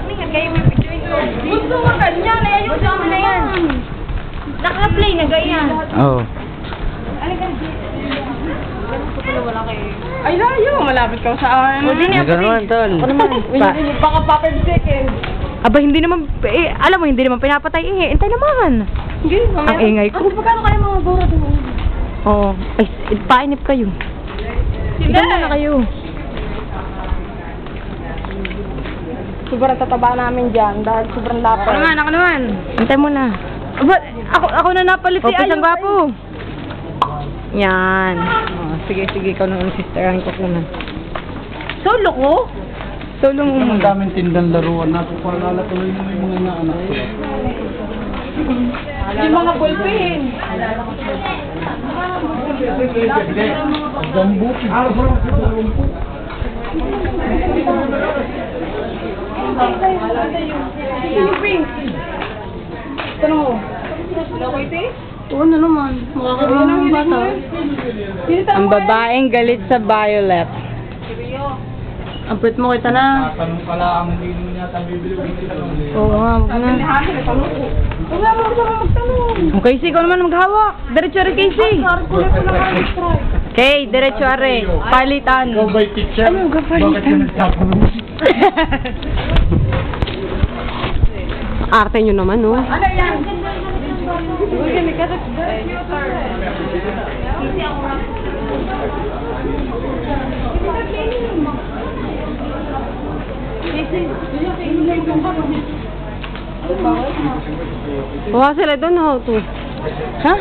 Tingnan kayo may picture ito. Gusto mo ganyan, ay ayun sa amin na yan. Naka-play na ganyan. Oo. Ay, layo. Malapit ka sa amin. O, din Ikaw naman, tol. Ako naman. Baka pa 5 seconds. Aba, hindi naman, alam mo, hindi naman pinapatay eh. Intay naman. Hindi, mamaya. Ang ingay ko. Pagkano kayo mga gora doon? Oo. Ay, painip kayo. Ikaw na kayo. Sobrang tataba namin dyan dahil sobrang lapar. Ako naman. Intay mo na. Aba, ako na napalit si Ayong gwapo. Yan. Oh, sige, ikaw naman, sister. Ang ko naman. Solo ko? Solo mo. Ang daming tindang laruan na. Paalala ko yung mga inaanak ko. Yung mga ballpen. Gambo. Yung pink. Tanong mo. Wala ko ito eh? Oo na naman. Makakaroon ng bata. Ang babaeng galit sa Violet. Ang pwet mo kita na. Tanong pala ang hindi mo niya bibili. Oo nga, wag na. Wala mo sa magtanong. Okay, Casey, ikaw naman maghawak. Diretso rin, Casey. Okay, diretso are. Palitan. Go by teacher. Ano, go palitan? Bakit ka nagtapon? Arte nyo naman, no? Ano yan? Kuha sila doon, how to? Ha?